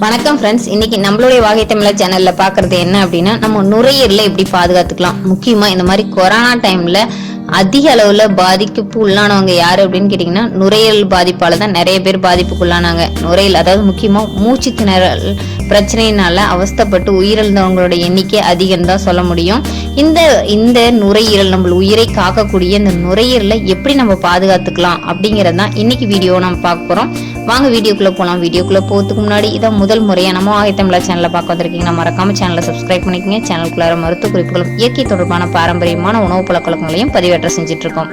வணக்கம் ஃப்ரெண்ட்ஸ். இன்னைக்கு நம்மளுடைய வாகை தமிழர் சேனல்ல பாக்குறது என்ன அப்படின்னா, நம்ம நுரையீரலை எப்படி பாதுகாத்துக்கலாம். முக்கியமா இந்த மாதிரி கொரோனா டைம்ல அதிக அளவுல பாதிப்புக்கு உள்ளானவங்க யாரு அப்படின்னு கேட்டீங்கன்னா, நுரையீரல் பாதிப்பால தான் நிறைய பேர் பாதிப்புக்குள்ளானாங்க. நுரையீரல் அதாவது முக்கியமா மூச்சு திணறல் பிரச்சனையினால அவஸ்தப்பட்டு உயிரிழந்தவங்களோட எண்ணிக்கை அதிகம் தான் சொல்ல முடியும். இந்த நுரையீரல் நம்ம உயிரை காக்கக்கூடிய இந்த நுரையீரலை எப்படி நம்ம பாதுகாத்துக்கலாம் அப்படிங்கறதான் இன்னைக்கு வீடியோ நம்ம பார்க்க போறோம். வாங்க வீடியோக்குள்ள போலாம். வீடியோக்குள்ள போறதுக்கு முன்னாடி இதான் முதல் முறையா நம்ம வாகை தமிழர் சேனலை பார்க்க வந்திருக்கீங்கன்னா மறக்காம சேனலை சப்ஸ்கிரைப் பண்ணிக்கங்க. சேனலுக்குள்ளார மருத்துவ குறிப்புகளும் இயற்கை தொடர்பான பாரம்பரியமான உணவு பழக்கங்களையும் பதிவேற்ற செஞ்சுட்டு இருக்கோம்.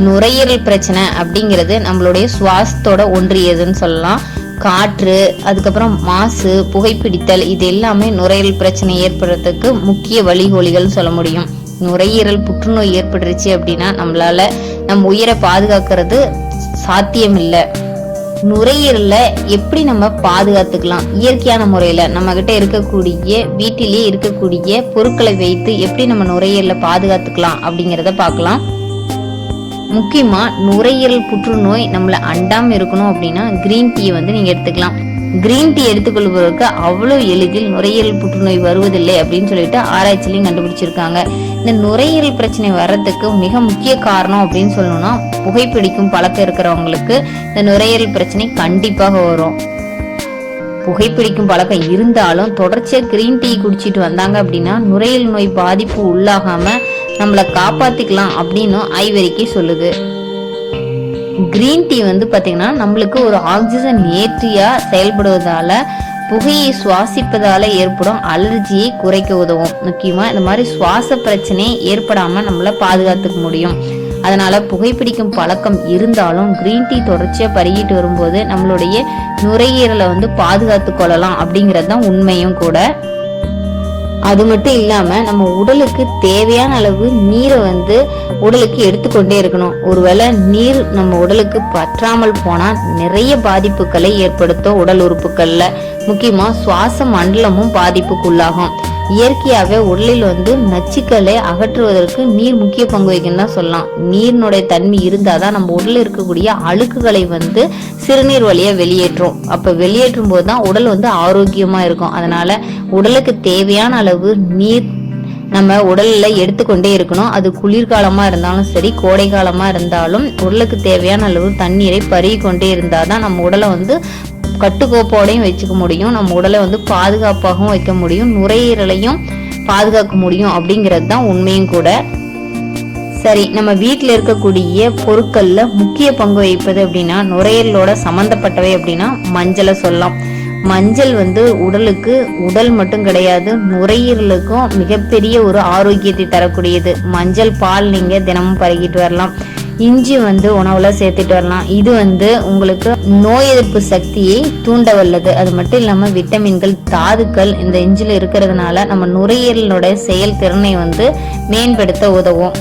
நுரையீரல் பிரச்சனை அப்படிங்கிறது நம்மளுடைய சுவாசத்தோட ஒன்றியதுன்னு சொல்லலாம். காற்று, அதுக்கப்புறம் மாசு, புகைப்பிடித்தல், இது எல்லாமே நுரையீரல் பிரச்சனை ஏற்படுறதுக்கு முக்கிய வழிகோலிகள் சொல்ல முடியும். நுரையீரல் புற்றுநோய் ஏற்பட்டுருச்சு அப்படின்னா நம்மளால நம்ம உயிரை பாதுகாக்கிறது சாத்தியம் இல்லை. நுரையீரலை எப்படி நம்ம பாதுகாத்துக்கலாம்? இயற்கையான முறையில நம்ம கிட்ட இருக்கக்கூடிய வீட்டிலேயே இருக்கக்கூடிய பொருட்களை வைத்து எப்படி நம்ம நுரையீரலை பாதுகாத்துக்கலாம் அப்படிங்கிறத பார்க்கலாம். முக்கியமா நுரையீரல் புற்றுநோய் நம்மள அண்டாம இருக்கணும் அப்படின்னா கிரீன் டீ நீங்க எடுத்துக்கலாம். கிரீன் டீ எடுத்துக்கொள்வதற்கு அவ்வளவு எளிதில் நுரையீரல் புற்றுநோய் வருவதில்லை அப்படின்னு சொல்லிட்டு ஆராய்ச்சியிலையும் கண்டுபிடிச்சிருக்காங்க. இந்த நுரையீரல் பிரச்சனை வர்றதுக்கு மிக முக்கிய காரணம் அப்படின்னு சொல்லணும்னா, புகைப்பிடிக்கும் பழக்கம் இருக்கிறவங்களுக்கு இந்த நுரையீரல் பிரச்சனை கண்டிப்பாக வரும். புகைப்பிடிக்கும் பழக்கம் இருந்தாலும் தொடர்ச்சியா கிரீன் டீ குடிச்சிட்டு வந்தாங்க அப்படின்னா நுரையீரல் நோய் பாதிப்பு உள்ளாகாம நம்மளை காப்பாத்திக்கலாம் அப்படின்னு ஆய்வறிக்கை சொல்லுது. கிரீன் டீ பாத்தீங்கன்னா நம்மளுக்கு ஒரு ஆக்சிஜன் ஏற்றியா செயல்படுவதால புகையை சுவாசிப்பதால ஏற்படும் அலர்ஜியை குறைக்க உதவும். முக்கியமா இந்த மாதிரி சுவாச பிரச்சனை ஏற்படாம நம்மள பாதுகாத்துக்க முடியும். அதனால புகைப்பிடிக்கும் பழக்கம் இருந்தாலும் கிரீன் டீ தொடர்ச்சியா பருகிட்டு வரும்போது நம்மளுடைய நுரையீரலை பாதுகாத்து கொள்ளலாம் அப்படிங்கிறது தான் உண்மையும் கூட. அது மட்டும் இல்லாம நம்ம உடலுக்கு தேவையான அளவு நீரை உடலுக்கு எடுத்துக்கொண்டே இருக்கணும். ஒருவேளை நீர் நம்ம உடலுக்கு பற்றாமல் போனா நிறைய பாதிப்புகளை ஏற்படுத்தும். உடல் உறுப்புகள்ல முக்கியமா சுவாச மண்டலமும் பாதிப்புக்குள்ளாகும். இயற்கையாவே உடலில் நச்சுக்களை அகற்றுவதற்கு நீர் முக்கிய பங்கு வகிக்கும் தான் சொல்லலாம். நீரினுடைய தன்மை இருந்தாதான் நம்ம உடலில் இருக்கக்கூடிய அழுக்குகளை சிறுநீர் வழியா வெளியேற்றும். அப்ப வெளியேற்றும் போதுதான் உடல் ஆரோக்கியமா இருக்கும். அதனால உடலுக்கு தேவையான அளவு நீர் நம்ம உடல்ல எடுத்துக்கொண்டே இருக்கணும். அது குளிர்காலமா இருந்தாலும் சரி, கோடை காலமா இருந்தாலும் உடலுக்கு தேவையான அளவு தண்ணீரை பருகி கொண்டே இருந்தாதான் நம்ம உடலை கட்டுக்கோப்போடையும் வச்சுக்க முடியும். நம்ம உடலை பாதுகாப்பாகவும் வைக்க முடியும், நுரையீரலையும் பாதுகாக்க முடியும் அப்படிங்கிறது தான் உண்மையும் கூட. சரி, நம்ம வீட்டில் இருக்கக்கூடிய பொருட்கள்ல முக்கிய பங்கு வகிப்பது அப்படின்னா நுரையீரலோட சம்பந்தப்பட்டவை அப்படின்னா மஞ்சளை சொல்லலாம். மஞ்சள் உடலுக்கு உடல் மட்டும் கிடையாது, நுரையீரலுக்கும் மிகப்பெரிய ஒரு ஆரோக்கியத்தை தரக்கூடியது. மஞ்சள் பால் நீங்க தினமும் பருகிட்டு வரலாம். இஞ்சி உணவுல சேர்த்துட்டு வரலாம். இது உங்களுக்கு நோய் எதிர்ப்பு சக்தியை தூண்ட வல்லது. அது மட்டும் இல்லாம விட்டமின்கள், தாதுக்கள் இந்த இஞ்சில இருக்கிறதுனால நம்ம நுரையீரலோட செயல் திறனை மேம்படுத்த உதவும்.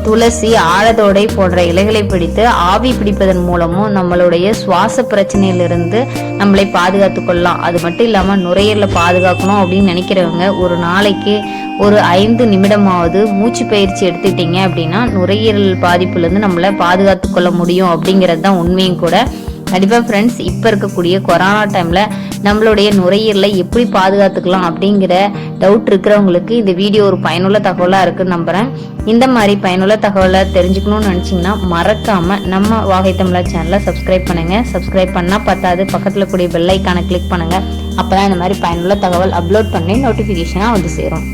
துளசி, ஆழத்தோடை போன்ற இலைகளை பிடித்து ஆவி பிடிப்பதன் மூலமும் நம்மளுடைய சுவாச பிரச்சனையிலிருந்து நம்மளை பாதுகாத்து கொள்ளலாம். அது மட்டும் இல்லாம நுரையீரலை பாதுகாக்கணும் அப்படின்னு நினைக்கிறவங்க ஒரு நாளைக்கு ஒரு 5 நிமிடமாவது மூச்சு பயிற்சி எடுத்துட்டீங்க அப்படின்னா நுரையீரல் பாதிப்புல இருந்து நம்மளை பாதுகாத்து கொள்ள முடியும் அப்படிங்கிறது தான் உண்மையும் கூட. கண்டிப்பா ஃப்ரெண்ட்ஸ், இப்ப இருக்கக்கூடிய கொரோனா டைம்ல நம்மளுடைய நுரையீரலை எப்படி பாதுகாத்துக்கலாம் அப்படிங்கிற டவுட் இருக்கிறவங்களுக்கு இந்த வீடியோ ஒரு பயனுள்ள தகவலா இருக்குன்னு நம்புறேன். இந்த மாதிரி பயனுள்ள தகவலை தெரிஞ்சுக்கணும்னு நினைச்சீங்கன்னா மறக்காம நம்ம வாகை தமிழர் சேனலை சப்ஸ்கிரைப் பண்ணுங்க. சப்ஸ்கிரைப் பண்ணா பத்தாது, பக்கத்துல கூடிய பெல் ஐக்கானை கிளிக் பண்ணுங்க. அப்பதான் இந்த மாதிரி பயனுள்ள தகவல் அப்லோட் பண்ணி நோட்டிபிகேஷனா சேரும்.